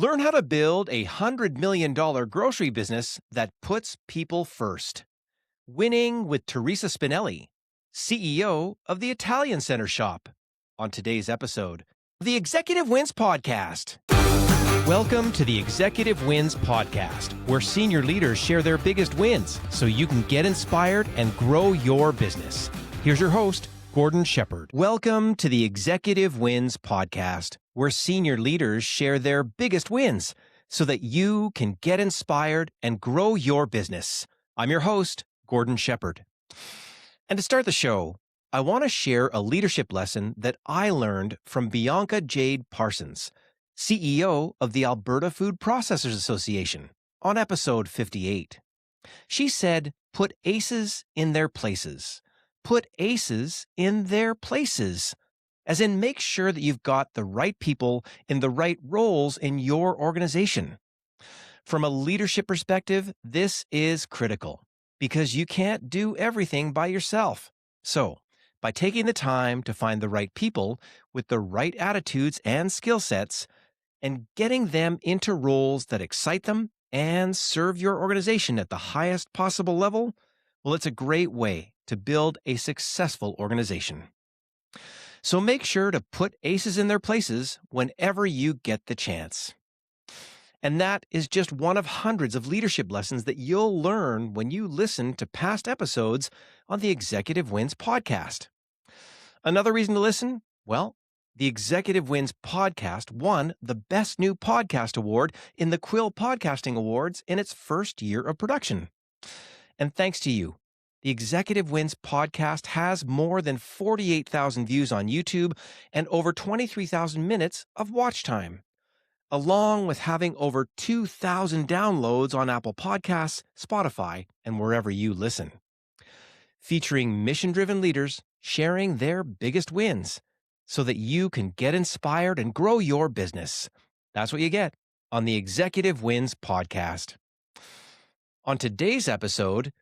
Learn how to build a $100 million grocery business that puts people first. Winning with Teresa Spinelli, CEO of the Italian Center Shop. On today's episode, the Executive Wins Podcast. Welcome to the Executive Wins Podcast, where senior leaders share their biggest wins so you can get inspired and grow your business. Here's your host, Gordon Shepherd. Welcome to the Executive Wins Podcast, where senior leaders share their biggest wins so that you can get inspired and grow your business. I'm your host, Gordon Shepherd. And to start the show, I want to share a leadership lesson that I learned from Bianca Jade Parsons, CEO of the Alberta Food Processors Association, on episode 58. She said, "Put aces in their places. Put aces in their places." As in, make sure that you've got the right people in the right roles in your organization. From a leadership perspective, this is critical because you can't do everything by yourself. So, by taking the time to find the right people with the right attitudes and skill sets and getting them into roles that excite them and serve your organization at the highest possible level, well, it's a great way to build a successful organization. So make sure to put aces in their places whenever you get the chance. And that is just one of hundreds of leadership lessons that you'll learn when you listen to past episodes on the Executive Wins Podcast. Another reason to listen? Well, the Executive Wins Podcast won the Best New Podcast Award in the Quill Podcasting Awards in its first year of production. And thanks to you, the Executive Wins Podcast has more than 48,000 views on YouTube and over 23,000 minutes of watch time, along with having over 2,000 downloads on Apple Podcasts, Spotify, and wherever you listen. Featuring mission-driven leaders sharing their biggest wins so that you can get inspired and grow your business. That's what you get on the Executive Wins Podcast. On today's episode,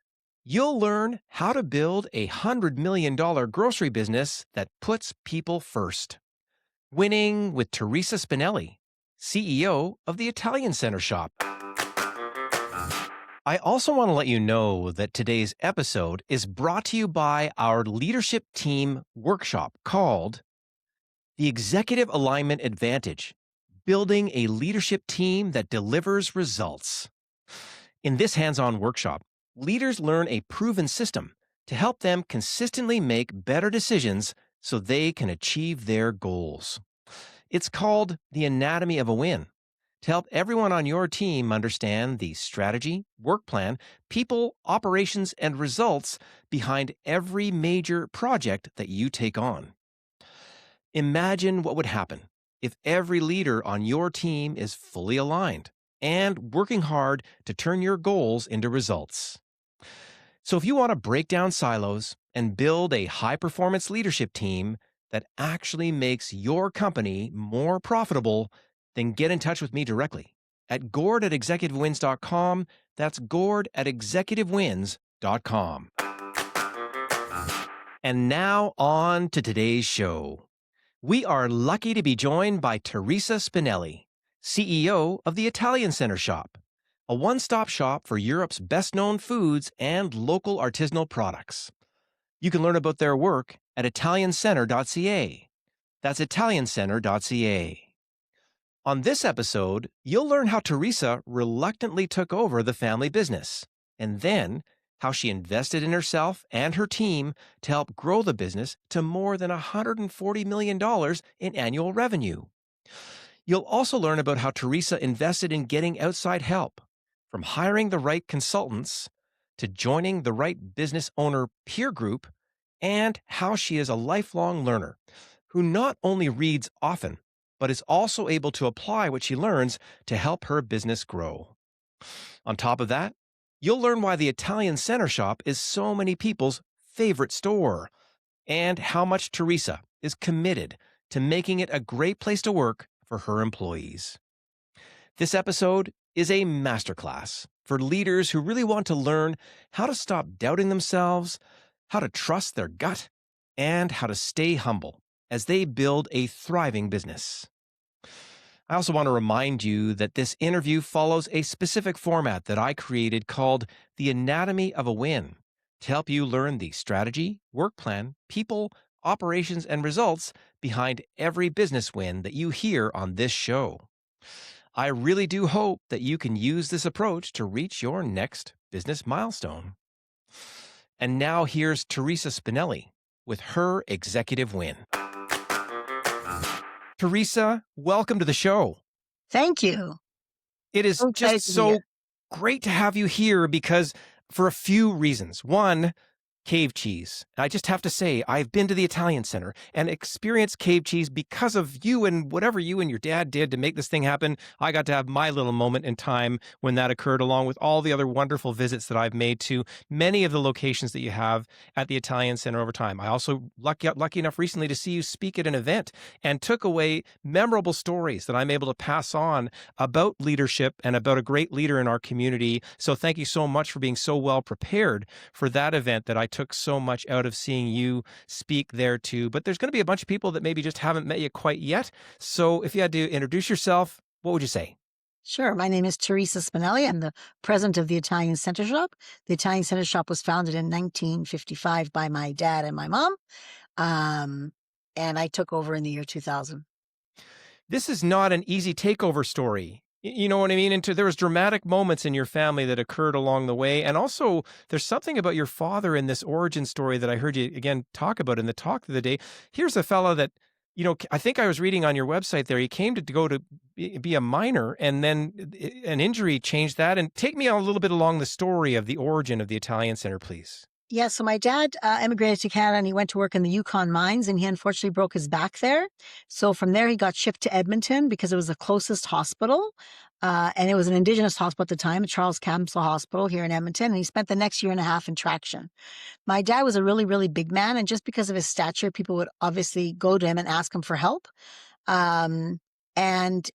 you'll learn how to build a $100 million grocery business that puts people first. Winning with Teresa Spinelli, CEO of the Italian Center Shop. I also want to let you know that today's episode is brought to you by our leadership team workshop called The Executive Alignment Advantage, Building a Leadership Team that Delivers Results. In this hands-on workshop, leaders learn a proven system to help them consistently make better decisions so they can achieve their goals. It's called the Anatomy of a Win, to help everyone on your team understand the strategy, work plan, people, operations, and results behind every major project that you take on. Imagine what would happen if every leader on your team is fully aligned and working hard to turn your goals into results. So if you want to break down silos and build a high-performance leadership team that actually makes your company more profitable, then get in touch with me directly at gord@executivewins.com. That's gord@executivewins.com. And now on to today's show. We are lucky to be joined by Teresa Spinelli, CEO of the Italian Center Shop, a one-stop shop for Europe's best-known foods and local artisanal products. You can learn about their work at italiancenter.ca. That's italiancenter.ca. On this episode, you'll learn how Teresa reluctantly took over the family business, and then how she invested in herself and her team to help grow the business to more than $140 million in annual revenue. You'll also learn about how Teresa invested in getting outside help, from hiring the right consultants to joining the right business owner peer group, and how she is a lifelong learner who not only reads often, but is also able to apply what she learns to help her business grow. On top of that, you'll learn why the Italian Center Shop is so many people's favorite store, and how much Teresa is committed to making it a great place to work for her employees. This episode is a masterclass for leaders who really want to learn how to stop doubting themselves, how to trust their gut, and how to stay humble as they build a thriving business. I also want to remind you that this interview follows a specific format that I created called The Anatomy of a Win to help you learn the strategy, work plan, people, operations, and results behind every business win that you hear on this show. I really do hope that you can use this approach to reach your next business milestone. And now here's Teresa Spinelli with her executive win. Teresa, welcome to the show. Thank you. It is So just excited to be so here. great to have you here because for a few reasons. One, cave cheese. I just have to say, I've been to the Italian Center and experienced cave cheese because of you and whatever you and your dad did to make this thing happen. I got to have my little moment in time when that occurred, along with all the other wonderful visits that I've made to many of the locations that you have at the Italian Center over time. I also lucky enough recently to see you speak at an event and took away memorable stories that I'm able to pass on about leadership and about a great leader in our community. So thank you so much for being so well prepared for that event that I took so much out of seeing you speak there too. But there's going to be a bunch of people that maybe just haven't met you quite yet. So if you had to introduce yourself, what would you say? Sure. My name is Teresa Spinelli. I'm the president of the Italian Center Shop. The Italian Center Shop was founded in 1955 by my dad and my mom. Um, and I took over in the year 2000. This is not an easy takeover story. You know what I mean? And there was dramatic moments in your family that occurred along the way. And also there's something about your father in this origin story that I heard you again talk about in the talk the other day. Here's a fella that, I think I was reading on your website there. He came to go to be a miner and then an injury changed that. And take me a little bit along the story of the origin of the Italian Center, please. Yeah, so my dad emigrated to Canada and he went to work in the Yukon mines and he unfortunately broke his back there. So from there, he got shipped to Edmonton because it was the closest hospital. And it was an Indigenous hospital at the time, the Charles Camsell Hospital here in Edmonton. And he spent the next year and a half in traction. My dad was a really, really big man. And just because of his stature, people would obviously go to him and ask him for help. Um, and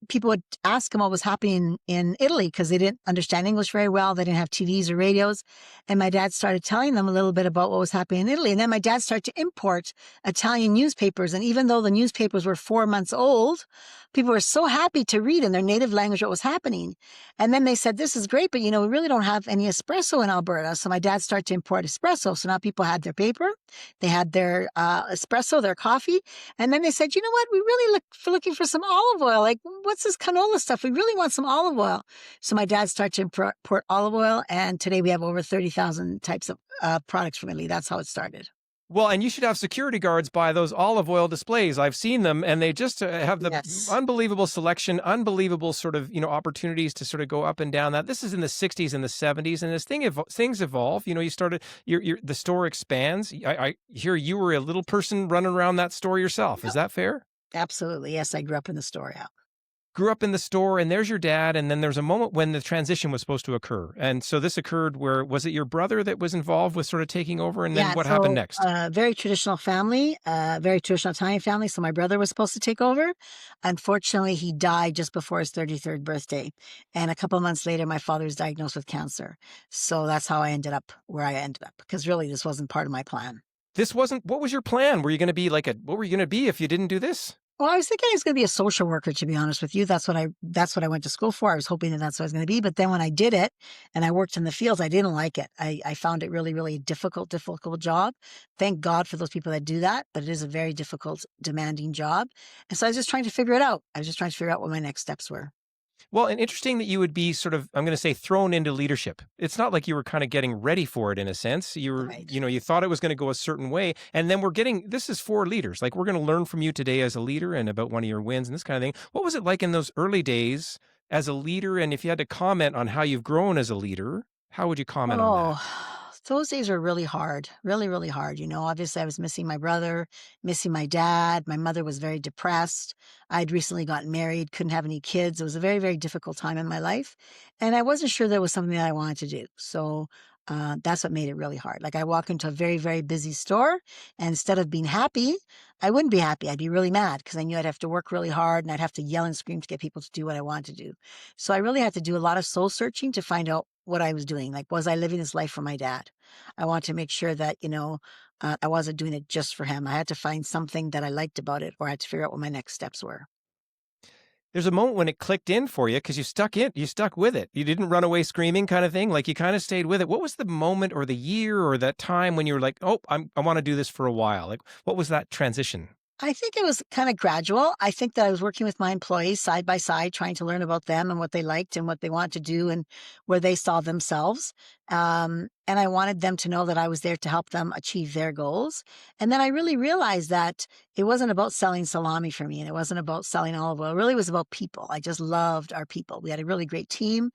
people would ask him what was happening in Italy because they didn't understand English very well. They didn't have TVs or radios. And my dad started telling them a little bit about what was happening in Italy. And then my dad started to import Italian newspapers. And even though the newspapers were 4 months old, people were so happy to read in their native language what was happening. And then they said, this is great, but we really don't have any espresso in Alberta. So my dad started to import espresso. So now people had their paper, they had their espresso, their coffee. And then they said, you know what? We really looking for some olive oil. Like, what's this canola stuff? We really want some olive oil. So my dad started to import olive oil. And today we have over 30,000 types of products from Italy. That's how it started. Well, and you should have security guards by those olive oil displays. I've seen them, and they just have the unbelievable selection, unbelievable sort of, opportunities to sort of go up and down that. This is in the 60s and the 70s, and as things evolve, you started, the store expands. I hear you were a little person running around that store yourself. Is that fair? Absolutely. Yes, I grew up in the store, yeah. Grew up in the store, and there's your dad, and then there's a moment when the transition was supposed to occur. And so this occurred where, was it your brother that was involved with sort of taking over, and then what happened next? Very traditional family, very traditional Italian family. So my brother was supposed to take over. Unfortunately, he died just before his 33rd birthday. And a couple of months later, my father was diagnosed with cancer. So that's how I ended up where I ended up, because really this wasn't part of my plan. What was your plan? Were you going to be what were you going to be if you didn't do this? Well, I was thinking I was going to be a social worker, to be honest with you. That's what I went to school for. I was hoping that that's what I was going to be. But then when I did it and I worked in the fields, I didn't like it. I found it really, really difficult job. Thank God for those people that do that. But it is a very difficult, demanding job. And so I was just trying to figure it out. I was just trying to figure out what my next steps were. Well, and interesting that you would be sort of, I'm going to say, thrown into leadership. It's not like you were kind of getting ready for it in a sense. You were, Right. You thought it was going to go a certain way. And then this is for leaders. Like, we're going to learn from you today as a leader and about one of your wins and this kind of thing. What was it like in those early days as a leader? And if you had to comment on how you've grown as a leader, how would you comment on that? Those days were really hard, really, really hard. Obviously I was missing my brother, missing my dad. My mother was very depressed. I'd recently gotten married, couldn't have any kids. It was a very, very difficult time in my life. And I wasn't sure there was something that I wanted to do. So that's what made it really hard. Like, I walk into a very, very busy store, and instead of being happy, I wouldn't be happy. I'd be really mad because I knew I'd have to work really hard and I'd have to yell and scream to get people to do what I wanted to do. So I really had to do a lot of soul searching to find out what I was doing. Like, was I living this life for my dad? I wanted to make sure that, I wasn't doing it just for him. I had to find something that I liked about it, or I had to figure out what my next steps were. There's a moment when it clicked in for you because you stuck with it. You didn't run away screaming kind of thing. Like you kind of stayed with it. What was the moment or the year or that time when you were like, oh, I want to do this for a while? Like, what was that transition? I think it was kind of gradual. I think that I was working with my employees side by side, trying to learn about them and what they liked and what they wanted to do and where they saw themselves. And I wanted them to know that I was there to help them achieve their goals. And then I really realized that it wasn't about selling salami for me and it wasn't about selling olive oil. It really was about people. I just loved our people. We had a really great team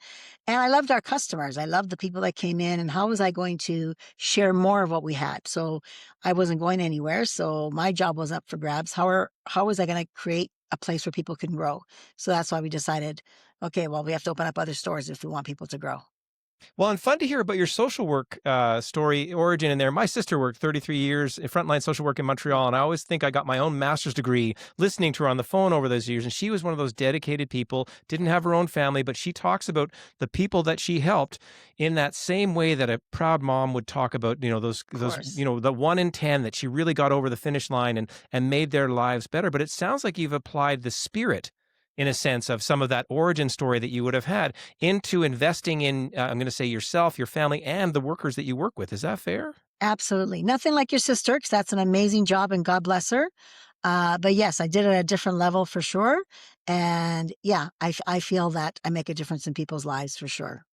and I loved our customers. I loved the people that came in and how was I going to share more of what we had? So I wasn't going anywhere. So my job was up for grabs. How was I going to create a place where people can grow? So that's why we decided, okay, well, we have to open up other stores if we want people to grow. Well, and fun to hear about your social work story origin in there. My sister worked 33 years in frontline social work in Montreal, and I always think I got my own master's degree listening to her on the phone over those years. And she was one of those dedicated people, didn't have her own family, but she talks about the people that she helped in that same way that a proud mom would talk about, Course. the 1 in 10 that she really got over the finish line and made their lives better. But it sounds like you've applied the spirit in a sense of some of that origin story that you would have had into investing in, I'm going to say yourself, your family, and the workers that you work with. Is that fair? Absolutely. Nothing like your sister, because that's an amazing job and God bless her. But yes, I did it at a different level for sure. And yeah, I feel that I make a difference in people's lives for sure.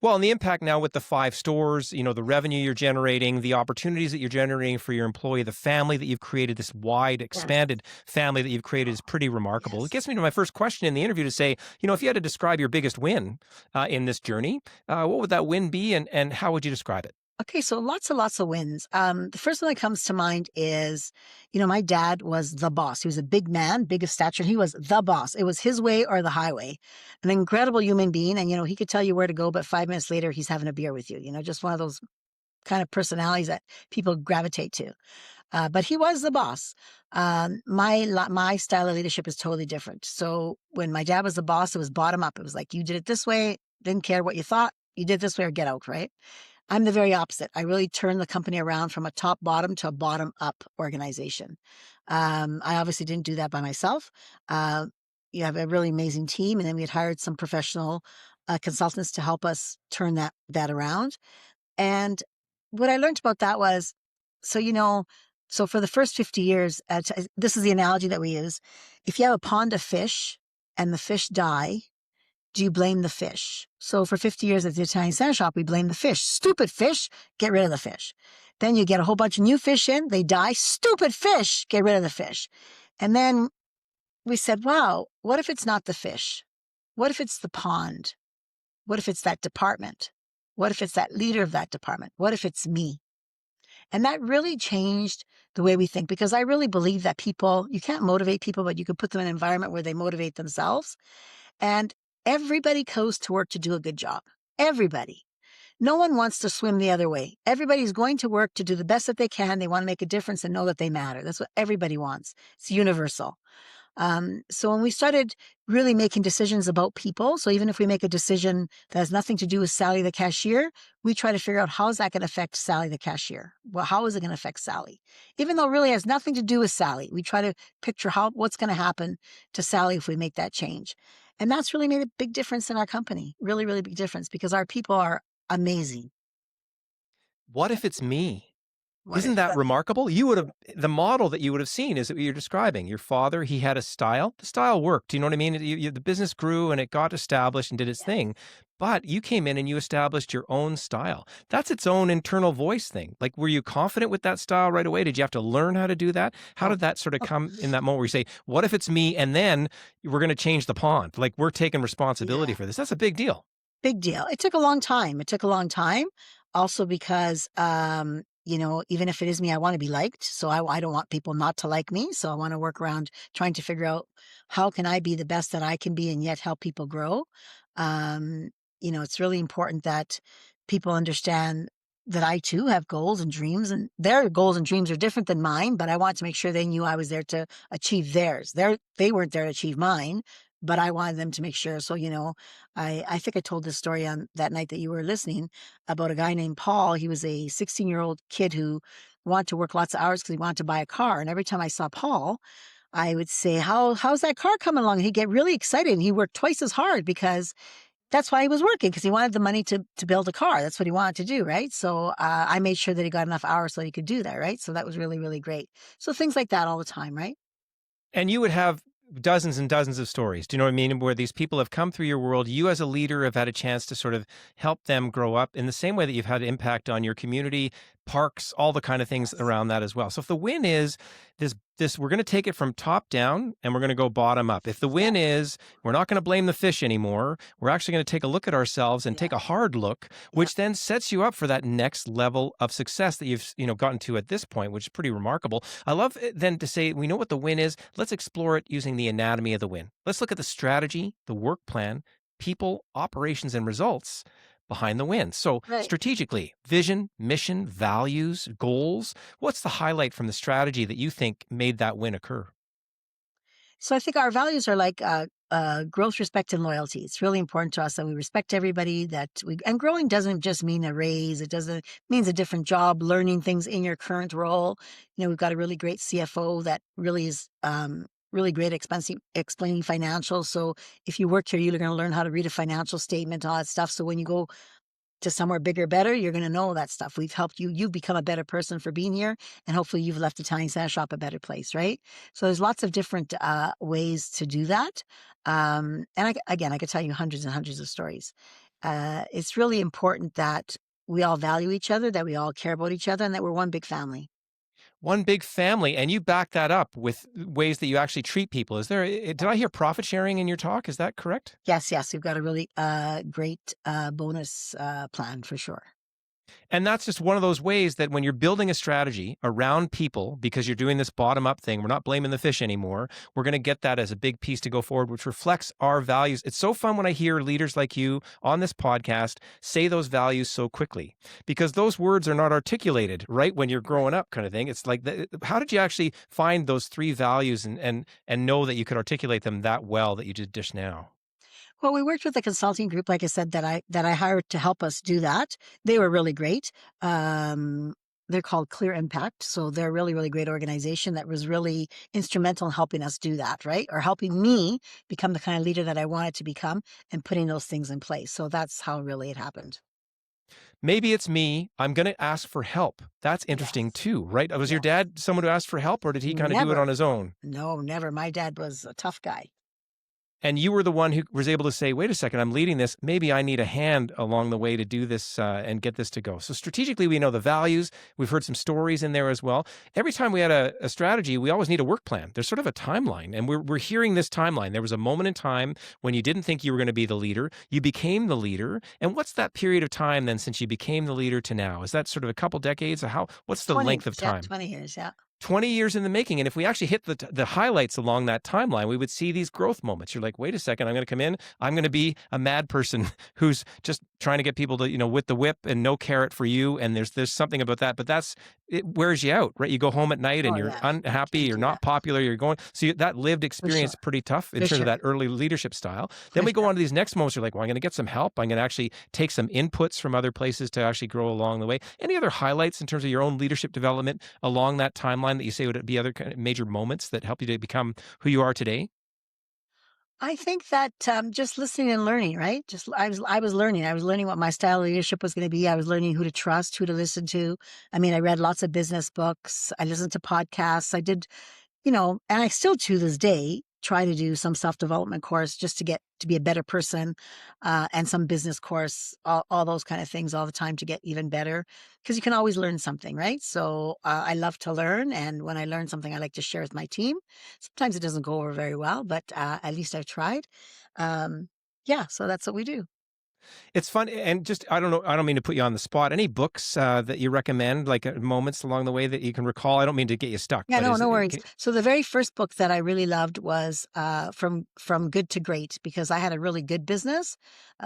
Well, and the impact now with the 5 stores, the revenue you're generating, the opportunities that you're generating for your employee, the family that you've created, this wide, Yes. expanded family that you've created is pretty remarkable. It Yes. gets me to my first question in the interview to say, if you had to describe your biggest win in this journey, what would that win be and how would you describe it? Okay, so lots and lots of wins. The first one that comes to mind is, my dad was the boss. He was a big man, big of stature. He was the boss. It was his way or the highway. An incredible human being. And, he could tell you where to go, but 5 minutes later, he's having a beer with you. Just one of those kind of personalities that people gravitate to. But he was the boss. My style of leadership is totally different. So when my dad was the boss, it was bottom up. It was like, you did it this way, didn't care what you thought. You did it this way or get out, right? I'm the very opposite. I really turned the company around from a top bottom to a bottom up organization. I obviously didn't do that by myself. Uh, you have a really amazing team, and then we had hired some professional consultants to help us turn that around. And what I learned about that was, so so for the first 50 years, this is the analogy that we use. If you have a pond of fish and the fish die, do you blame the fish? So for 50 years at the Italian Center Shop, we blame the fish. Stupid fish, get rid of the fish. Then you get a whole bunch of new fish in, they die. Stupid fish, get rid of the fish. And then we said, wow, what if it's not the fish? What if it's the pond? What if it's that department? What if it's that leader of that department? What if it's me? And that really changed the way we think, because I really believe that you can't motivate people, but you can put them in an environment where they motivate themselves. And everybody goes to work to do a good job. Everybody. No one wants to swim the other way. Everybody's going to work to do the best that they can. They want to make a difference and know that they matter. That's what everybody wants. It's universal. So when we started really making decisions about people, so even if we make a decision that has nothing to do with Sally the cashier, we try to figure out how is that going to affect Sally the cashier? Well, how is it going to affect Sally? Even though it really has nothing to do with Sally, we try to picture what's going to happen to Sally if we make that change. And that's really made a big difference in our company. Really, really big difference because our people are amazing. What if it's me? What Isn't if that remarkable? The model that you would have seen is what you're describing. Your father, he had a style. The style worked. You know what I mean? The business grew and it got established and did its thing. But you came in and you established your own style. That's its own internal voice thing. Like, were you confident with that style right away? Did you have to learn how to do that? How did that sort of come in that moment where you say, what if it's me? And then we're going to change the pond. Like, we're taking responsibility Yeah. for this. That's a big deal. Big deal. It took a long time. It took a long time. Also because, even if it is me, I want to be liked. So I don't want people not to like me. So I want to work around trying to figure out how can I be the best that I can be and yet help people grow. It's really important that people understand that I too have goals and dreams, and their goals and dreams are different than mine, but I want to make sure they knew I was there to achieve theirs. They weren't there to achieve mine, but I wanted them to make sure. So, I think I told this story on that night that you were listening about a guy named Paul. He was a 16-year-old kid who wanted to work lots of hours because he wanted to buy a car. And every time I saw Paul, I would say, how's that car coming along? And he'd get really excited and he worked twice as hard because that's why he was working, because he wanted the money to build a car. That's what he wanted to do, right? So I made sure that he got enough hours so he could do that, right? So that was really, really great. So things like that all the time, right? And you would have dozens and dozens of stories. Do you know what I mean? Where these people have come through your world. You, as a leader, have had a chance to sort of help them grow up in the same way that you've had impact on your community, parks, all the kind of things Yes. around that as well. So if the win is this, we're going to take it from top down and we're going to go bottom up. If the Yeah. win is we're not going to blame the fish anymore, we're actually going to take a look at ourselves and Yeah. take a hard look, Yeah. which then sets you up for that next level of success that you've gotten to at this point, which is pretty remarkable. I love it then to say we know what the win is. Let's explore it using the anatomy of the win. Let's look at the strategy, the work plan, people, operations, and results behind the win. So Right. strategically, vision, mission, values, goals, what's the highlight from the strategy that you think made that win occur? So I think our values are like growth, respect, and loyalty. It's really important to us that we respect everybody. And growing doesn't just mean a raise. It means a different job, learning things in your current role. We've got a really great CFO that really is really great at explaining financials. So if you work here, you're going to learn how to read a financial statement, all that stuff. So when you go to somewhere bigger, better, you're going to know that stuff. We've helped you. You've become a better person for being here. And hopefully you've left Italian Center Shop a better place, right? So there's lots of different ways to do that. Again, I could tell you hundreds and hundreds of stories. It's really important that we all value each other, that we all care about each other, and that we're one big family. One big family, and you back that up with ways that you actually treat people. Did I hear profit sharing in your talk? Is that correct? Yes, yes. We've got a really great bonus plan for sure. And that's just one of those ways that when you're building a strategy around people, because you're doing this bottom up thing, we're not blaming the fish anymore. We're going to get that as a big piece to go forward, which reflects our values. It's so fun when I hear leaders like you on this podcast say those values so quickly, because those words are not articulated right when you're growing up, kind of thing. It's like, how did you actually find those three values and know that you could articulate them that well that you just dish now? Well, we worked with a consulting group, like I said, that I hired to help us do that. They were really great. They're called Clear Impact. So they're a really, really great organization that was really instrumental in helping us do that, right? Or helping me become the kind of leader that I wanted to become and putting those things in place. So that's how really it happened. Maybe it's me. I'm going to ask for help. That's interesting Yes. too, right? Was your Yes. dad someone who asked for help, or did he kind of do it Never. on his own? No, never. My dad was a tough guy. And you were the one who was able to say, wait a second, I'm leading this. Maybe I need a hand along the way to do this and get this to go. So strategically, we know the values. We've heard some stories in there as well. Every time we had a strategy, we always need a work plan. There's sort of a timeline. And we're hearing this timeline. There was a moment in time when you didn't think you were going to be the leader. You became the leader. And what's that period of time then since you became the leader to now? Is that sort of a couple decades? Or what's the 20 length of years. Yeah, time? 20 years. Yeah. 20 years in the making. And if we actually hit the highlights along that timeline, we would see these growth moments. You're like, wait a second, I'm going to come in. I'm going to be a mad person who's just trying to get people to, with the whip and no carrot for you. And there's something about that, but it wears you out, right? You go home at night and Oh, you're yeah. unhappy, Can't you're do not that. popular, that lived For experience sure. pretty tough in For terms of sure. that early leadership style. Then For we go sure. on to these next moments. You're like, well, I'm going to get some help. I'm going to actually take some inputs from other places to actually grow along the way. Any other highlights in terms of your own leadership development along that timeline that you say would be other kind of major moments that help you to become who you are today? I think that just listening and learning, right? Just I was learning. I was learning what my style of leadership was going to be. I was learning who to trust, who to listen to. I mean, I read lots of business books. I listened to podcasts. I did, and I still to this day try to do some self-development course just to get to be a better person, and some business course, all those kind of things all the time to get even better, because you can always learn something, right? So I love to learn, and when I learn something, I like to share with my team. Sometimes it doesn't go over very well, but at least I've tried. Yeah, so that's what we do. It's fun. And just, I don't know, I don't mean to put you on the spot. Any books that you recommend, like moments along the way that you can recall? I don't mean to get you stuck, Yeah, but no, no worries. can, So the very first book that I really loved was from good to great, because I had a really good business,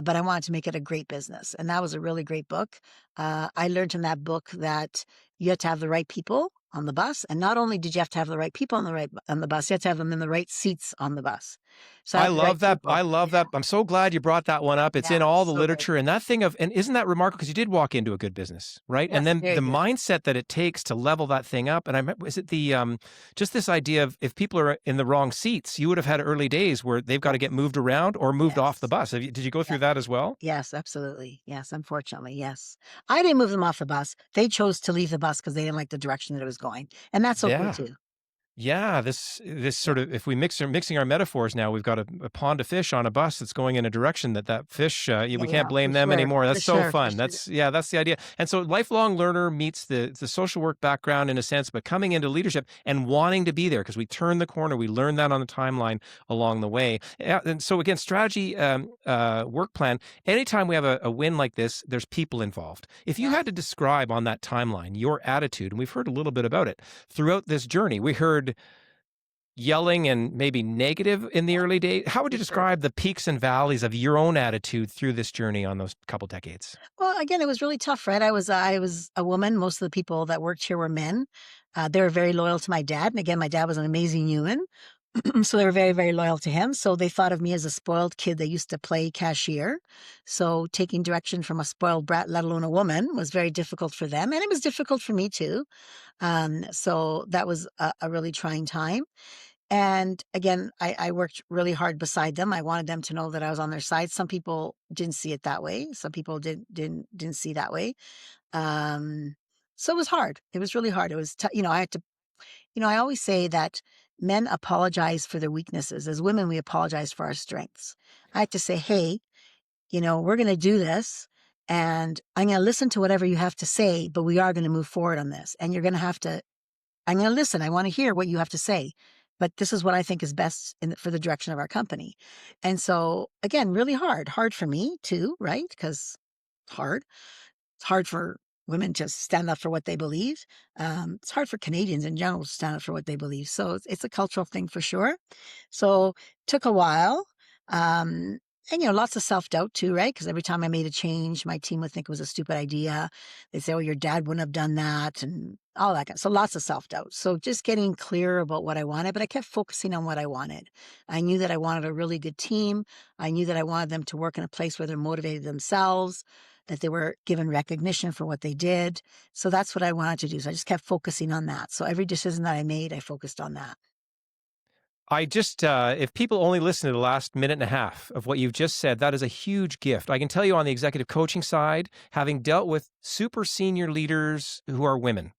but I wanted to make it a great business, and that was a really great book. I learned in that book that you have to have the right people. on the bus. And not only did you have to have the right people on the bus, you had to have them in the right seats on the bus. So I I have the right love that. I people. love Yeah. that. I'm so glad you brought that one up. It's Yeah. in all the So good. literature and that thing of, and isn't that remarkable? Because you did walk into a good business, right? And Yes. then Very the good. mindset that it takes to level that thing up. And I remember, is it the, just this idea of if people are in the wrong seats, you would have had early days where they've got to get Yes. moved around or moved off the Yes. bus. Did you go through Yes. that as well? Yes, absolutely. Yes, unfortunately, yes. I didn't move them off the bus. They chose to leave the bus because they didn't like the direction that it was going, and that's okay Yeah. too. Yeah, this sort Yeah, of, if we mixing our metaphors now, we've got a pond of fish on a bus that's going in a direction that fish yeah, we can't yeah, blame for them sure, anymore. That's for so sure, for fun. sure. That's the idea. And so lifelong learner meets the social work background in a sense, but coming into leadership and wanting to be there because we turn the corner. We learn that on the timeline along the way. Yeah, and so again, strategy, work plan. Anytime we have a win like this, there's people involved. If you Yeah. had to describe on that timeline your attitude, and we've heard a little bit about it throughout this journey, we heard yelling and maybe negative in the Yeah, early days. How would for you sure. describe the peaks and valleys of your own attitude through this journey on those couple decades? Well, again, it was really tough, right? I was a woman. Most of the people that worked here were men. They were very loyal to my dad, and again, my dad was an amazing human. So they were very, very loyal to him. So they thought of me as a spoiled kid that used to play cashier. So taking direction from a spoiled brat, let alone a woman, was very difficult for them. And it was difficult for me too. So that was a really trying time. And again, I worked really hard beside them. I wanted them to know that I was on their side. Some people didn't see it that way. Some people didn't see that way. Um, so it was hard. It was really hard. It was, I had to, I always say that men apologize for their weaknesses. As women, we apologize for our strengths. I had to say, hey, we're going to do this and I'm going to listen to whatever you have to say, but we are going to move forward on this. And you're going to have to, I'm going to listen. I want to hear what you have to say. But this is what I think is best for the direction of our company. And so, again, really hard for me too, right? Because hard. It's hard for women to stand up for what they believe. It's hard for Canadians in general to stand up for what they believe. So it's a cultural thing for sure. So took a while. Um, and, lots of self-doubt too, right? Because every time I made a change, my team would think it was a stupid idea. They'd say, oh, your dad wouldn't have done that and all that. So lots of self-doubt. So just getting clear about what I wanted, but I kept focusing on what I wanted. I knew that I wanted a really good team. I knew that I wanted them to work in a place where they're motivated themselves, that they were given recognition for what they did. So that's what I wanted to do. So I just kept focusing on that. So every decision that I made, I focused on that. I just, if people only listen to the last minute and a half of what you've just said, that is a huge gift. I can tell you on the executive coaching side, having dealt with super senior leaders who are women,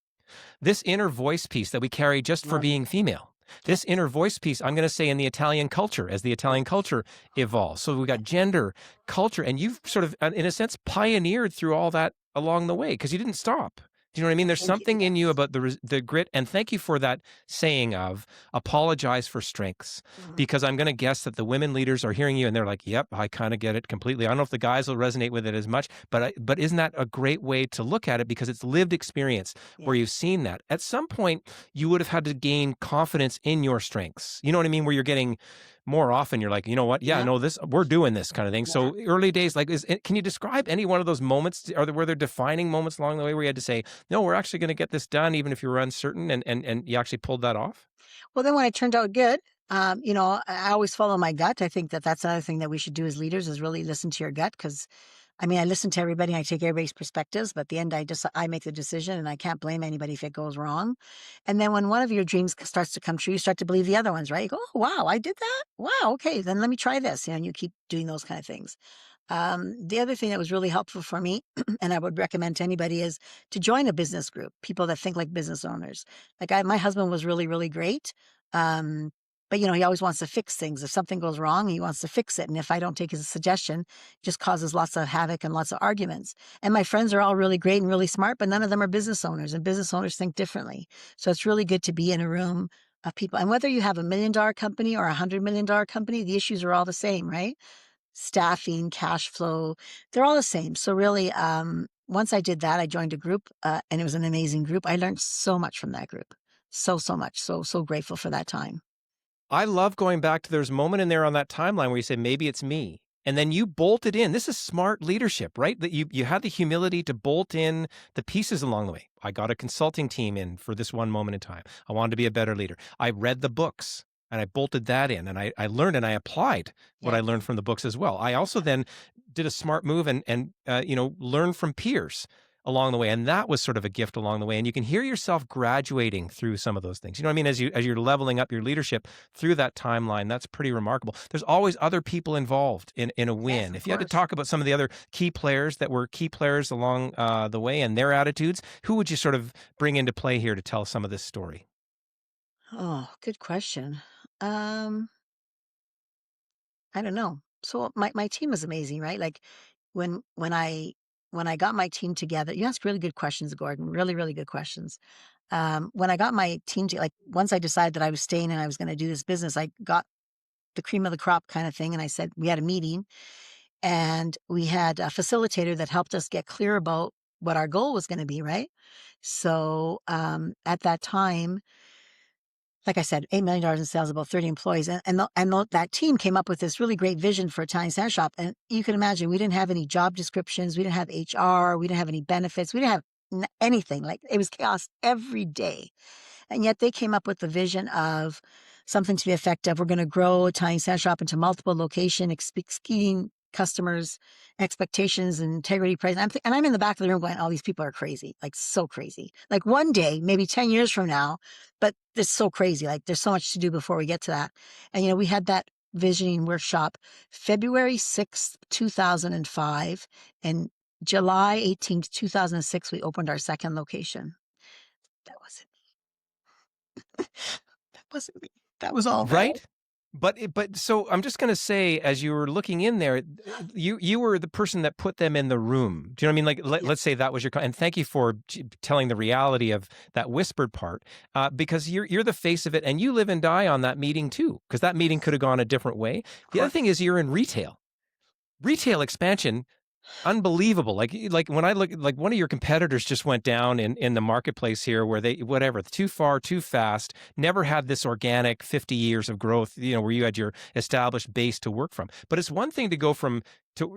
this inner voice piece that we carry just for Love it. being female, Yeah. this inner voice piece, I'm going to say in the Italian culture, as the Italian culture evolves. So we've got gender, culture, and you've sort of, in a sense, pioneered through all that along the way because you didn't stop. Do you know what I mean? There's Thank you. something in you Yes. about the grit, and thank you for that saying of apologize for strengths, Mhm. because I'm going to guess that the women leaders are hearing you and they're like, "Yep, I kind of get it completely." I don't know if the guys will resonate with it as much, but isn't that a great way to look at it because it's lived experience Yeah. where you've seen that. At some point, you would have had to gain confidence in your strengths. You know what I mean? Where you're getting more often, you're like, you know what? Yeah, Yeah. no, this we're doing this kind of thing. Yeah. So early days, like, can you describe any one of those moments? Were there defining moments along the way where you had to say, no, we're actually going to get this done, even if you were uncertain, and you actually pulled that off? Well, then when it turned out good, I always follow my gut. I think that that's another thing that we should do as leaders is really listen to your gut. Because I listen to everybody and I take everybody's perspectives, but at the end, I make the decision and I can't blame anybody if it goes wrong. And then when one of your dreams starts to come true, you start to believe the other ones, right? You go, oh, wow, I did that. Wow. Okay. Then let me try this. And you keep doing those kind of things. The other thing that was really helpful for me, and I would recommend to anybody, is to join a business group, people that think like business owners. Like my husband was really, really great. Um, but he always wants to fix things. If something goes wrong, he wants to fix it. And if I don't take his suggestion, it just causes lots of havoc and lots of arguments. And my friends are all really great and really smart, but none of them are business owners, and business owners think differently. So it's really good to be in a room of people. And whether you have $1 million company or $100 million company, the issues are all the same, right? Staffing, cash flow, they're all the same. So really, once I did that, I joined a group, and it was an amazing group. I learned so much from that group. So much. So grateful for that time. I love going back to there's a moment in there on that timeline where you say, maybe it's me. And then you bolted in. This is smart leadership, right? That you had the humility to bolt in the pieces along the way. I got a consulting team in for this one moment in time. I wanted to be a better leader. I read the books and I bolted that in, and I learned and I applied what Yeah. I learned from the books as well. I also then did a smart move and learned from peers along the way, and that was sort of a gift along the way. And you can hear yourself graduating through some of those things. You know what I mean? As you're leveling up your leadership through that timeline, that's pretty remarkable. There's always other people involved in a Yes, win. of If you had to course. talk about some of the other key players that were key players along the way and their attitudes, who would you sort of bring into play here to tell some of this story? Oh, good question. Um, I don't know. So my team is amazing, right? Like when when I when I got my team together, you ask really good questions, Gordon. Really, really good questions. When I got my team to like once I decided that I was staying and I was going to do this business, I got the cream of the crop kind of thing. And I said, we had a meeting and we had a facilitator that helped us get clear about what our goal was going to be, right? So at that time, like I said, $8 million in sales, about 30 employees. That team came up with this really great vision for Italian Sandwich Shop. And you can imagine we didn't have any job descriptions. We didn't have HR. We didn't have any benefits. We didn't have anything. Like it was chaos every day. And yet they came up with the vision of something to the effect of we're going to grow Italian Sandwich Shop into multiple location, exceeding customers' expectations and integrity price. And I'm in the back of the room going, oh, these people are crazy, like so crazy. Like one day, maybe 10 years from now, but it's so crazy. Like there's so much to do before we get to that. And, we had that visioning workshop February 6th, 2005, and July 18th, 2006, we opened our second location. That was it. That wasn't me. That was all them. Right? But so I'm just going to say, as you were looking in there, you were the person that put them in the room. Do you know what I mean? Like Yeah, let's say that was your and thank you for telling the reality of that whispered part, because you're the face of it, and you live and die on that meeting too, because that meeting could have gone a different way. of The other course. thing is you're in retail expansion. Unbelievable. Like when I look, like one of your competitors just went down in the marketplace here where they, whatever, too far, too fast, never had this organic 50 years of growth, where you had your established base to work from. But it's one thing to go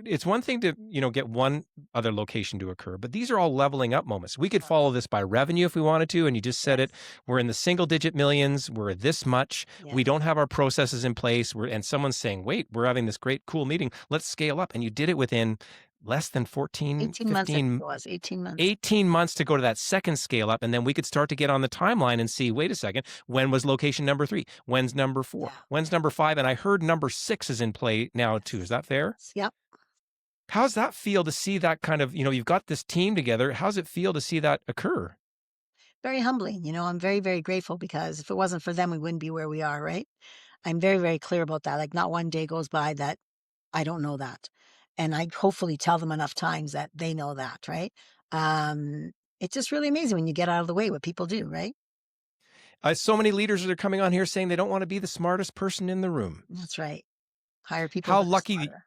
it's one thing to, get one other location to occur, but these are all leveling up moments. We could follow this by revenue if we wanted to. And you just said Yes. it, we're in the single digit millions. We're this much. We Yes. don't have our processes in place. And someone's saying, wait, we're having this great, cool meeting. Let's scale up. And you did it within less than 14, 18 months, I think 15, it was 18 months. 18 months to go to that second scale up. And then we could start to get on the timeline and see, wait a second, when was location number 3? When's number 4? Yeah. When's number 5? And I heard number 6 is in play now too. Is that fair? Yep. How's that feel to see that kind of, you've got this team together. How's it feel to see that occur? Very humbling. I'm very, very grateful because if it wasn't for them, we wouldn't be where we are, right? I'm very, very clear about that. Like not one day goes by that I don't know that. And I hopefully tell them enough times that they know that, right? Um, it's just really amazing when you get out of the way what people do, right? So many leaders are coming on here saying they don't want to be the smartest person in the room. That's right. Hire people How that are lucky smarter.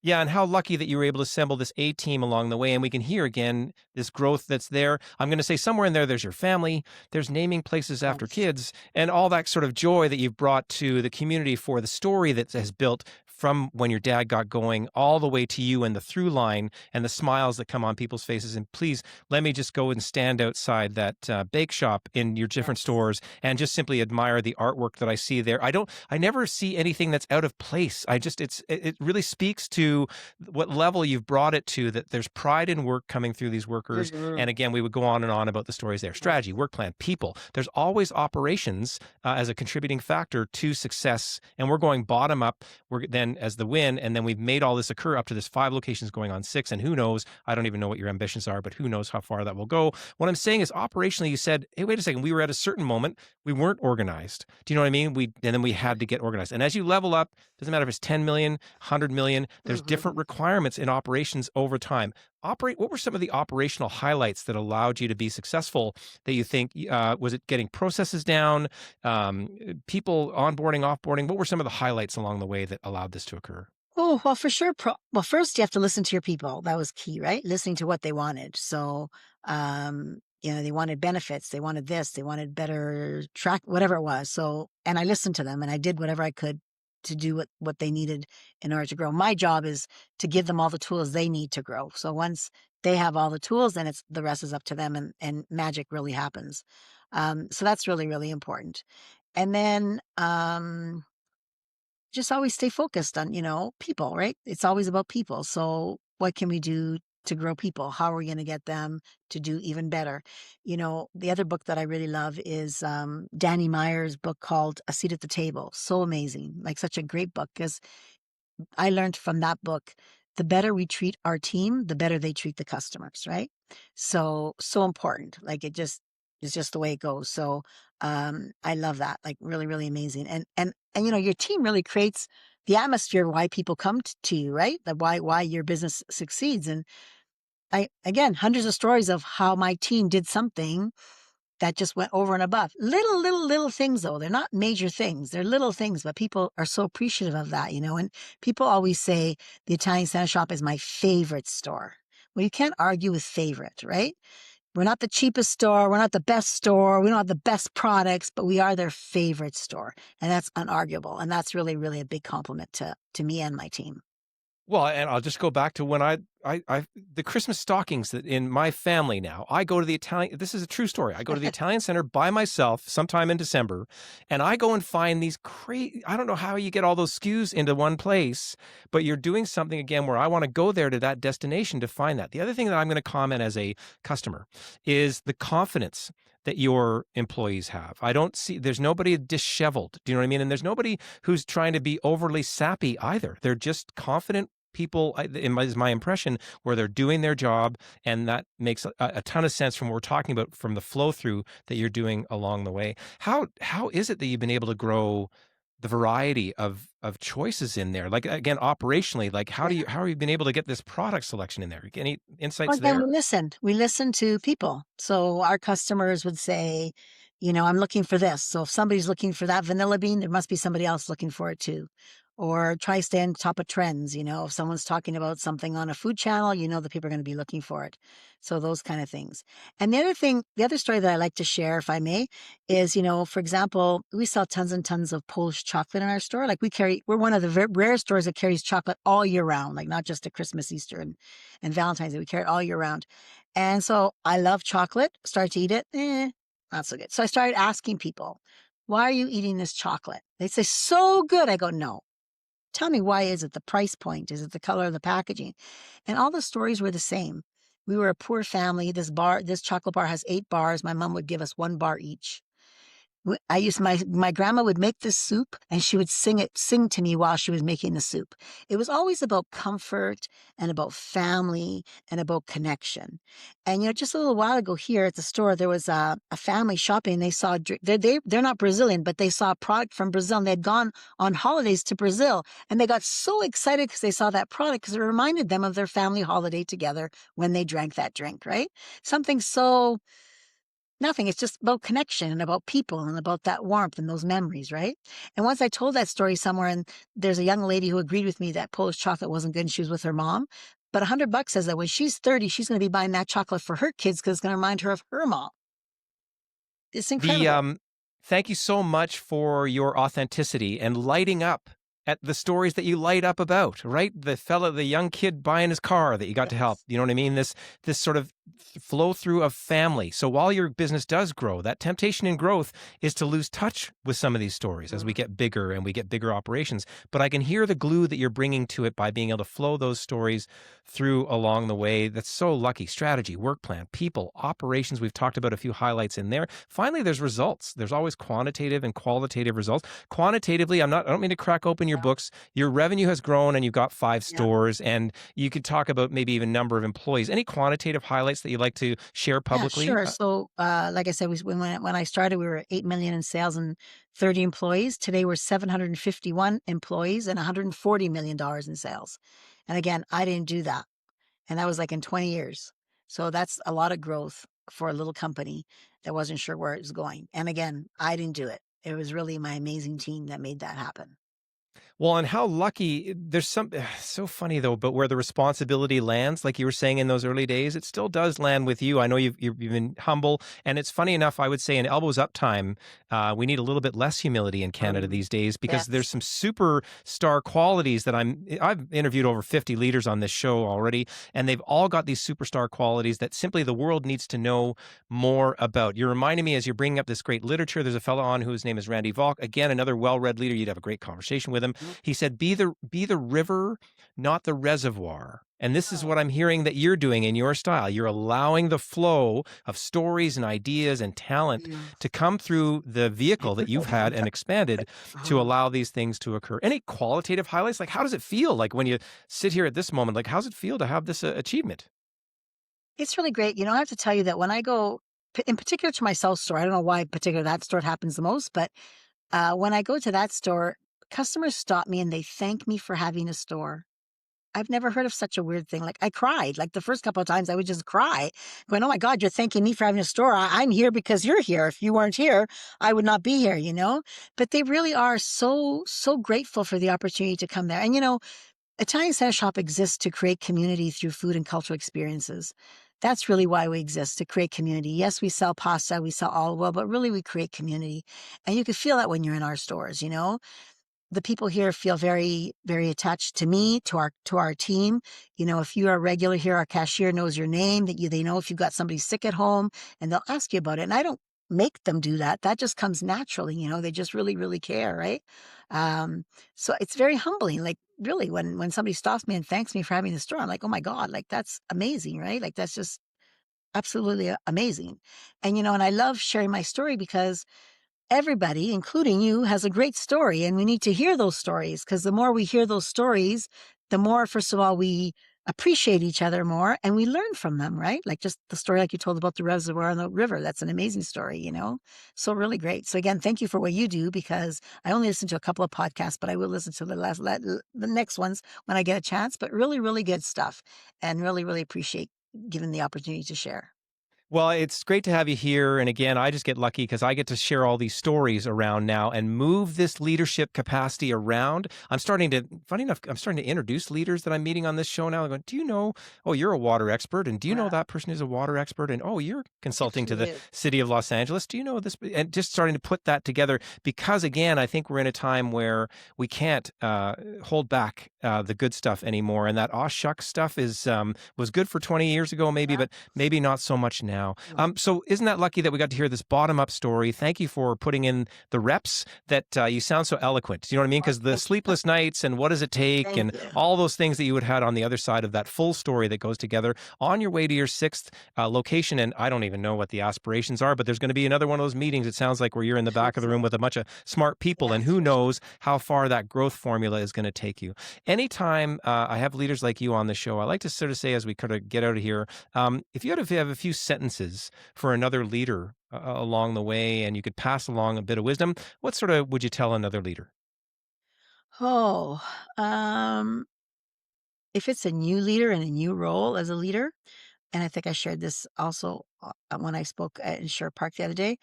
Yeah, and how lucky that you were able to assemble this A team along the way. And we can hear again this growth that's there. I'm going to say somewhere in there's your family, there's naming places after Yes. kids, and all that sort of joy that you've brought to the community for the story that has built from when your dad got going all the way to you and the through line and the smiles that come on people's faces. And please let me just go and stand outside that bake shop in your different Yes. stores and just simply admire the artwork that I see there. I never see anything that's out of place. It really speaks to what level you've brought it to, that there's pride in work coming through these workers. Mhm. And again, we would go on and on about the stories there. Strategy, work plan, people. There's always operations as a contributing factor to success. And we're going bottom up. We're then as the win. And then we've made all this occur up to this 5 locations going on 6. And who knows? I don't even know what your ambitions are, but who knows how far that will go. What I'm saying is operationally, you said, hey, wait a second. We were at a certain moment. We weren't organized. Do you know what I mean? And then we had to get organized. And as you level up, doesn't matter if it's 10 million, 100 million, there's different requirements in operations over time. What were some of the operational highlights that allowed you to be successful that you think, was it getting processes down, people onboarding, offboarding? What were some of the highlights along the way that allowed this to occur? Oh, well, for sure. Well, first you have to listen to your people. That was key, right? Listening to what they wanted. So, they wanted benefits. They wanted this. They wanted better track, whatever it was. So, and I listened to them and I did whatever I could to do what they needed in order to grow. My job is to give them all the tools they need to grow. So once they have all the tools, then it's the rest is up to them, and magic really happens. So that's really, really important. And then just always stay focused on, people, right? It's always about people. So what can we do to grow people? How are we going to get them to do even better? The other book that I really love is Danny Meyer's book called A Seat at the Table. So amazing, like such a great book, because I learned from that book, the better we treat our team, the better they treat the customers, right? So, so important. Like it's just the way it goes. So, I love that. Like really, really amazing. And your team really creates the atmosphere why people come to you, right? That why your business succeeds. And again, hundreds of stories of how my team did something that just went over and above. Little things, though. They're not major things. They're little things, but people are so appreciative of that, And people always say the Italian Center Shop is my favorite store. Well, you can't argue with favorite, right? We're not the cheapest store. We're not the best store. We don't have the best products, but we are their favorite store. And that's unarguable. And that's really, really a big compliment to me and my team. Well, and I'll just go back to when the Christmas stockings that in my family now, I go to the Italian, this is a true story. I go to the Italian Center by myself sometime in December, and I go and find these crazy, I don't know how you get all those SKUs into one place, but you're doing something again where I want to go there to that destination to find that. The other thing that I'm going to comment as a customer is the confidence that your employees have. I don't see, there's nobody disheveled. Do you know what I mean? And there's nobody who's trying to be overly sappy either. They're just confident people, is my impression, where they're doing their job, and that makes a ton of sense from what we're talking about, from the flow through that you're doing along the way. How is it that you've been able to grow the variety of choices in there? Like, again, operationally, like how have you been able to get this product selection in there? Any Well, insights again, there? we listened. We listened to people. So our customers would say, I'm looking for this. So if somebody's looking for that vanilla bean, there must be somebody else looking for it too. Or try to stay on top of trends. If someone's talking about something on a food channel, the people are going to be looking for it. So those kind of things. And the other story that I like to share, if I may, is, for example, we sell tons and tons of Polish chocolate in our store. Like we're one of the rare stores that carries chocolate all year round, like not just at Christmas, Easter, and Valentine's Day. We carry it all year round. And so I love chocolate, start to eat it. Not so good. So I started asking people, why are you eating this chocolate? They'd say, so good. I go, no. Tell me, why is it the price point? Is it the color of the packaging? And all the stories were the same. We were a poor family. This chocolate bar has 8 bars. My mom would give us 1 bar each. I used my grandma would make this soup, and she would sing to me while she was making the soup. It was always about comfort and about family and about connection. And just a little while ago here at the store, there was a family shopping. They saw they're not Brazilian, but they saw a product from Brazil, and they had gone on holidays to Brazil, and they got so excited because they saw that product, because it reminded them of their family holiday together when they drank that drink. Right? Something so Nothing. It's just about connection and about people and about that warmth and those memories, right? And once I told that story somewhere, and there's a young lady who agreed with me that Polish chocolate wasn't good, and she was with her mom. But $100 says that when she's 30, she's going to be buying that chocolate for her kids because it's going to remind her of her mom. It's The incredible. Thank you so much for your authenticity and lighting up at the stories that you light up about, right? The young kid buying his car that you got to help. Yes. You know what I mean? This sort of flow through of family. So while your business does grow, that temptation in growth is to lose touch with some of these stories as we get bigger and we get bigger operations. But I can hear the glue that you're bringing to it by being able to flow those stories through along the way. That's so lucky. Strategy, work plan, people, operations. We've talked about a few highlights in there. Finally, there's results. There's always quantitative and qualitative results. Quantitatively, I don't mean to crack open your books. Your revenue has grown and you've got 5 Yeah. stores, and you could talk about maybe even number of employees. Any quantitative highlights that you'd like to share Yeah, publicly? sure. So, like I said, when I started, we were 8 million in sales and 30 employees. Today, we're 751 employees and $140 million in sales. And again, I didn't do that. And that was like in 20 years. So that's a lot of growth for a little company that wasn't sure where it was going. And again, I didn't do it. It was really my amazing team that made that happen. Well, and how lucky there's some so funny though, but where the responsibility lands, like you were saying in those early days, it still does land with you. I know you've been humble, and it's funny enough. I would say in elbows up time, we need a little bit less humility in Canada Um, these days because there's yes. some superstar qualities that I've interviewed over 50 leaders on this show already, and they've all got these superstar qualities that simply the world needs to know more about. You're reminding me as you're bringing up this great literature. There's a fellow on whose name is Randy Volk. Again, another well-read leader. You'd have a great conversation with him. Mhm. He said, be the river, not the reservoir. And this is Oh, what I'm hearing that you're doing in your style. You're allowing the flow of stories and ideas and talent yeah. to come through the vehicle that you've had and expanded to Uh-huh. allow these things to occur. Any qualitative highlights? Like, how does it feel? Like when you sit here at this moment, like, how's it feel to have this achievement? It's really great. You know, I have to tell you that when I go, in particular to my South store, I don't know why in particular that store it happens the most, but when I go to that store, customers stop me and they thank me for having a store. I've never heard of such a weird thing. Like I cried. Like the first couple of times I would just cry, going, "Oh my God, you're thanking me for having a store. I'm here because you're here. If you weren't here, I would not be here, you know?" But they really are so grateful for the opportunity to come there. And you know, Italian Center Shop exists to create community through food and cultural experiences. That's really why we exist, to create community. Yes, we sell pasta, we sell olive oil, but really we create community. And you can feel that when you're in our stores, you know? The people here feel very attached to me, to our team. You know, if you are a regular here, our cashier knows your name, that they know if you've got somebody sick at home, and they'll ask you about it. And I don't make them do that. That just comes naturally, you know, they just really care, right? Um, so it's very humbling. Like really, when somebody stops me and thanks me for having the store, I'm like, oh my God, like that's amazing, right? Like that's just absolutely amazing. And you know, and I love sharing my story because everybody, including you, has a great story, and we need to hear those stories because the more we hear those stories, the more, first of all, we appreciate each other more and we learn from them, right? Like just the story like you told about the reservoir and the river. That's an amazing story, you know? So really great. So again, thank you for what you do because I only listen to a couple of podcasts, but I will listen to the next ones when I get a chance, but really good stuff and really appreciate given the opportunity to share. Well, it's great to have you here. And again, I just get lucky because I get to share all these stories around now and move this leadership capacity around. Funny enough, I'm starting to introduce leaders that I'm meeting on this show now. I'm going, do you know, oh, you're a water expert. And do you know Wow. that person is a water expert? And oh, you're Good consulting for to the you. city of Los Angeles. Do you know this? And just starting to put that together because, again, I think we're in a time where we can't hold back the good stuff anymore. And that aw shucks stuff was good for 20 years ago, maybe, Yeah. but maybe not so much now. No. So isn't that lucky that we got to hear this bottom-up story? Thank you for putting in the reps that you sound so eloquent. Do you know what I mean? Well, Because the thank you. sleepless nights and what does it take Thank and you. all those things that you would had on the other side of that full story that goes together on your way to your sixth location. And I don't even know what the aspirations are, but there's going to be another one of those meetings, it sounds like, where you're in the back of the room with a bunch of smart people, and Yes, who for sure. knows how far that growth formula is going to take you. Anytime I have leaders like you on the show, I like to sort of say as we kind of get out of here, if you had to have a few sentences for another leader along the way and you could pass along a bit of wisdom, what sort of would you tell another leader? Oh, um, if it's a new leader and a new role as a leader, and I think I shared this also when I spoke at Insure Park the other day.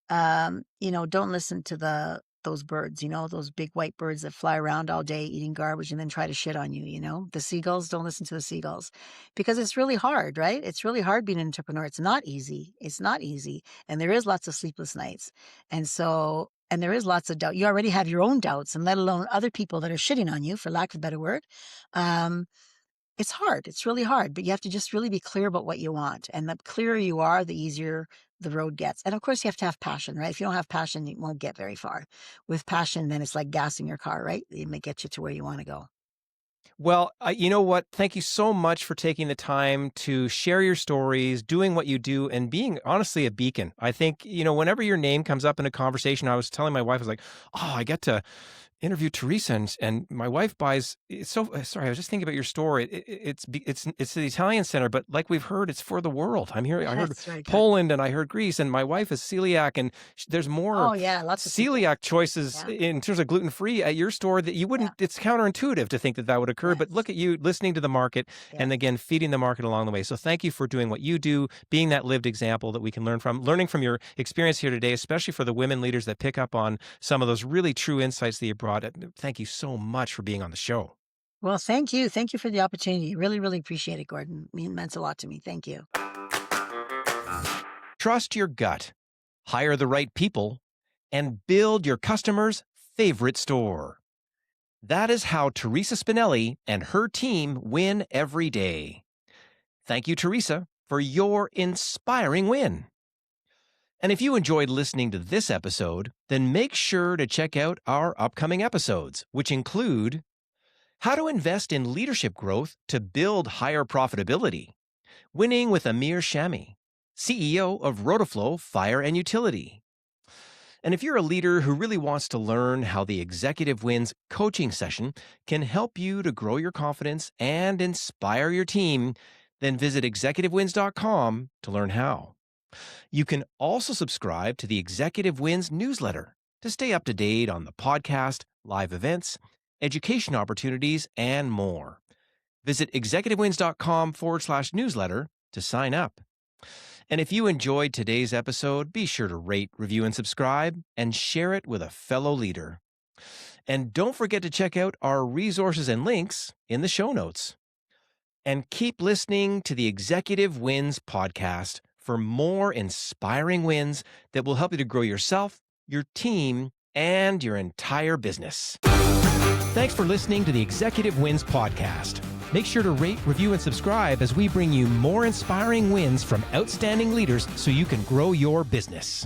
You know, don't listen to those birds. You know, those big white birds that fly around all day eating garbage and then try to shit on you. You know, the seagulls. Don't listen to the seagulls because it's really hard, right? It's really hard being an entrepreneur. It's not easy. It's not easy, and there is lots of sleepless nights, and so. And there is lots of doubt. You already have your own doubts, and let alone other people that are shitting on you, for lack of a better word. Um, it's hard. It's really hard, but you have to just really be clear about what you want. And the clearer you are, the easier the road gets. And of course, you have to have passion, right? If you don't have passion, you won't get very far. With passion, then it's like gassing your car, right? It may get you to where you want to go. Well, you know what? Thank you so much for taking the time to share your stories, doing what you do, and being honestly a beacon. I think, whenever your name comes up in a conversation, I was telling my wife, I was like, oh, I get to interview Teresa, and my wife buys. It's so sorry. I was just thinking about your store. It's the Italian Center, but like we've heard, it's for the world. I'm here. I heard That's very good. Poland and I heard Greece, and my wife is celiac, and there's more Oh, yeah. Lots of people. celiac choices Yeah. in terms of gluten free at your store that you Yeah. wouldn't. It's counterintuitive to think that that would occur, but Yes. look at you listening to the market and Yes. again feeding the market along the way. So thank you for doing what you do, being that lived example that we can learning from your experience here today, especially for the women leaders that pick up on some of those really true insights that you brought Rod, thank you so much for being on the show. Well, thank you. Thank you for the opportunity. Really, really appreciate it, Gordon. It meant a lot to me. Thank you. Trust your gut, hire the right people, and build your customers' favorite store. That is how Teresa Spinelli and her team win every day. Thank you, Teresa, for your inspiring win. And if you enjoyed listening to this episode, then make sure to check out our upcoming episodes, which include how to invest in leadership growth to build higher profitability, winning with Amir Shami, CEO of Rotoflow Fire and Utility. And if you're a leader who really wants to learn how the Executive Wins coaching session can help you to grow your confidence and inspire your team, then visit executivewins.com to learn how. You can also subscribe to the Executive Wins newsletter to stay up to date on the podcast, live events, education opportunities, and more. Visit executivewins.com/newsletter to sign up. And if you enjoyed today's episode, be sure to rate, review, and subscribe, and share it with a fellow leader. And don't forget to check out our resources and links in the show notes. And keep listening to the Executive Wins podcast for more inspiring wins that will help you to grow yourself, your team, and your entire business. Thanks for listening to the Executive Wins podcast. Make sure to rate, review, and subscribe as we bring you more inspiring wins from outstanding leaders so you can grow your business.